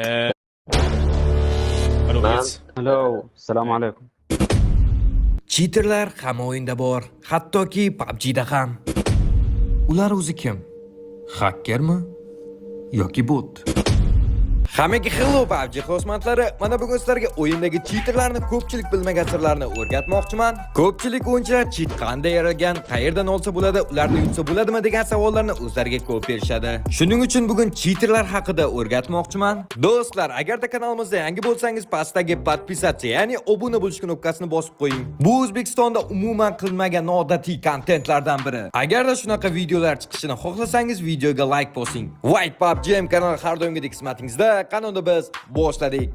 Alo, Man. Gets. Alo, assalomu alaykum. Cheaterlar hamma o'yinda bor, hattoki PUBG'da ham. Ular o'zi kim? Hakkermi yoki bot? Hammaga hello PUBG xizmatlari. Mana bugun sizlarga o'yindagi cheaterlarni ko'pchilik bilmagan sirlarni o'rgatmoqchiman. Ko'pchilik o'yinchilar cheat qanday yaralgan, qayerdan olsa bo'ladi, ularni yutsa bo'ladimi degan savollarni o'zlariga ko'p berishadi. Shuning uchun bugun cheaterlar haqida o'rgatmoqchiman. Do'stlar, agarda kanalimizda yangi bo'lsangiz, pastdagi podpisatsiya, ya'ni obuna bo'lish knopkasini bosib qo'ying. Bu O'zbekistonda umuman qilinmagan noodatiy kontentlardan biri. Agarda shunaqa videolar chiqishini xohlasangiz, videoga like bosing. White PUBG kanali har doimgidek xizmatingizda. Qanunda biz boshladik.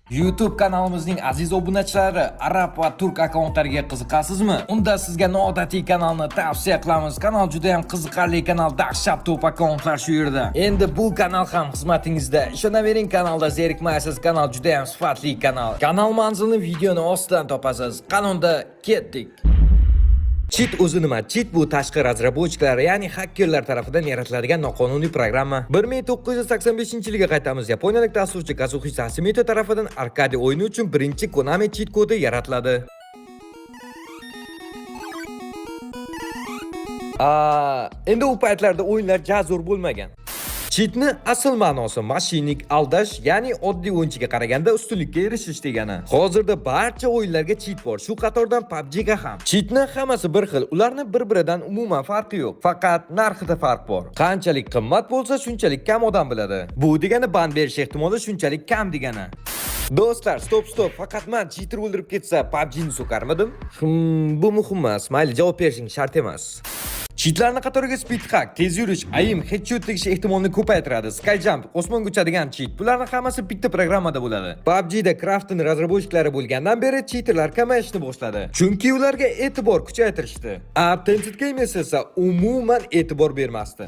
YouTube kanalimizning aziz obunachilari, arab va turk akkauntlariga qiziqasizmi? Unda sizga noodatiy kanalni tavsiya qilamiz. Kanal juda ham qiziqarli kanal, dahshat top akkauntlar shu yerda. Endi bu kanal ham xizmatingizda. Ishonavering, kanalda zerikmaysiz. Kanal juda ham sifatli kanal. Kanal manzilini videoni ostidan topasiz. Qanunda ketdik. Cheat o'zi nima? Cheat bu tashqi razrabochkalar, ya'ni hakkerlar tomonidan yaratiladigan noqonuniy programma. 1985-yilga qaytamiz. Yaponiyalik dasturchi Kazuhisa Sasimito tomonidan arkade o'yini uchun birinchi Konami cheat kodi yaratiladi. Endi u paytlarda o'yinlar jazor bo'lmagan. Cheatni asl ma'nosi mashinik aldash, ya'ni oddiy o'yinchiga qaraganda ustunlikka erishish degani. Hozirda barcha o'yinlarga cheat bor, shu qatordan PUBG ga ham. Cheatni hammasi bir xil, ularni bir-biridan umuman farqi yo'q. Faqat narxida farq bor. Qanchalik qimmat bo'lsa, shunchalik kam odam biladi. Bu degani ban berish ehtimoli shunchalik kam degani. Do'stlar, stop. Faqat men cheater o'ldirib ketsa, PUBG ni so'karmidim? Bu muhim emas. Mayli, javob berishing shart emas. Cheatlarning qatoriga speed hack, tez yurish, aim, headshot tegish ehtimolini ko'paytiradi. Skyjump, osmonga uchadigan cheat. Bularning hammasi bitta programmada bo'ladi. PUBG da Craft'ning razrabochkalari bo'lgandan beri cheaterlar kamayishni boshladi. Chunki ularga e'tibor kuchaytirishdi. Tencent Games esa umuman e'tibor bermasdi.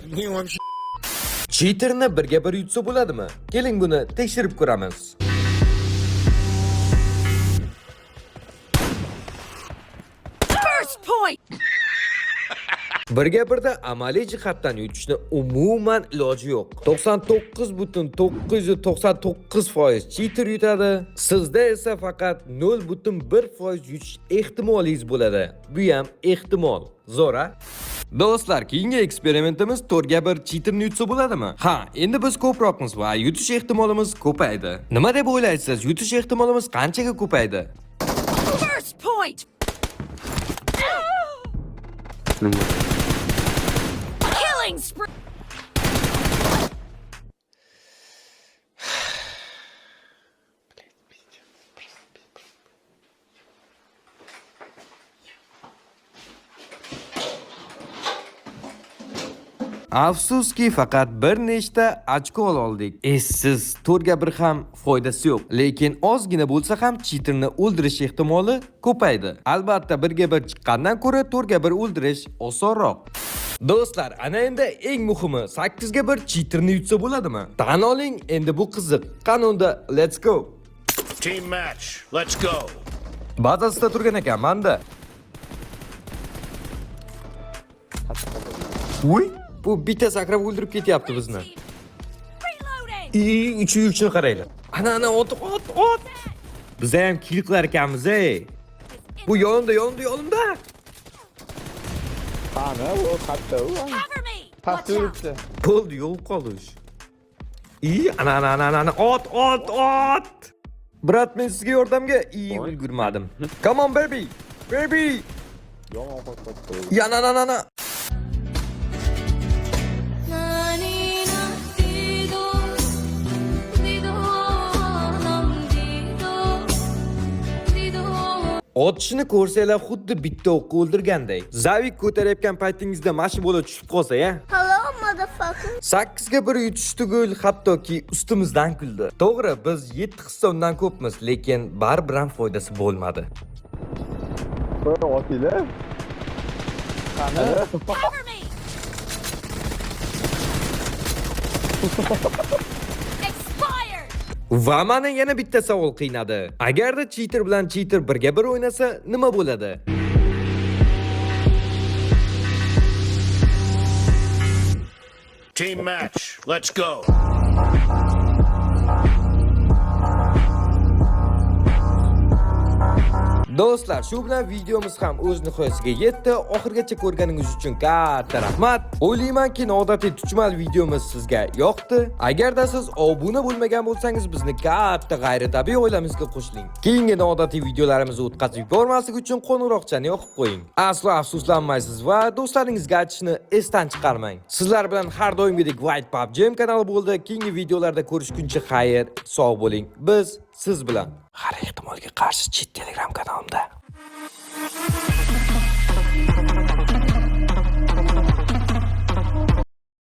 Cheaterni birga bir yutsa bo'ladimi? Keling buni tekshirib ko'ramiz. First point. Birga birda amaliy jihatdan yutishni umuman iloji yo'q. 99.999% cheater yutadi. Sizda esa faqat 0.1% yutish ehtimolingiz bo'ladi. Bu ham ehtimol. Zo'ra. Do'stlar, keyingi eksperimentimiz 4/1 cheaterni yutsa bo'ladimi? Ha, endi biz ko'proqmiz va yutish ehtimolimiz ko'paydi. Nima deb o'ylaysiz? Yutish ehtimolimiz qanchaga ko'paydi? First point. Killing spree. Afsuski faqat bir nechta ochko oldik. Siz 4/1 ham foydasi yo'q, lekin ozgina bo'lsa ham cheaterni o'ldirish ehtimoli ko'paydi. Albatta 1/1 chiqqandan ko'ra 4/1 o'ldirish osonroq. Do'stlar, ana endi eng muhimi 8/1 cheaterni yutsa bo'ladimi? Tan oling, endi bu qiziq. Qanunda let's go. Team match. Let's go. Bazasida turgan ekan manda. Uy, bu bitta sakrab o'ldirib ketyapti bizni. Reloading. Uchini qaranglar. Ana ot. Biz ham kill qilar ekanmiz, ey. Bu yonimda. Qani, u qayerda u? Cover me. Pastda Watch out. yuribdi. Bo'ldi, yo'l qolish. Ana. Ot. Brat, men sizga yordamga ulgurmadim. Come on baby. Yomon qo'rqotdi. Yana. Otishni ko'rsanglar xuddi bitta o'qqa o'ldirganday. Zavik ko'tarayotgan paytingizda mashina bo'lib tushib qolsa-ya. Hello, motherfucker. 8/1 yutish tugul, hattoki ustimizdan kuldi. To'g'ri, biz 7 hissa undan ko'pmiz, lekin baribir ham foydasi bo'lmadi. Otinglar. Qani? Cover me. Expired. Va mana yana bitta savol qiynadi. Agarda cheater bilan cheater birga bir o'ynasa, nima bo'ladi? Team match. Let's go. Do'stlar, shu bilan videomiz ham o'z nihoyasiga yetdi. Oxirgacha ko'rganingiz uchun katta rahmat. O'ylaymanki, noodatiy tuchmal videomiz sizga yoqdi. Agarda siz obuna bo'lmagan bo'lsangiz, bizni katta g'ayritabiiy oilamizga qo'shiling. Keyingi noodatiy videolarimizni o'tkazib yubormaslik uchun qo'ng'iroqchani yoqib qo'ying. Aslo afsuslanmaysiz va do'stlaringizga aytishni esdan chiqarmang. Sizlar bilan har doimgidek White PUBG kanali bo'ldi. Keyingi videolarda ko'rishguncha xayr, sog' bo'ling. Biz siz bilan har ehtimolga qarshi Cheat Telegram kanalimda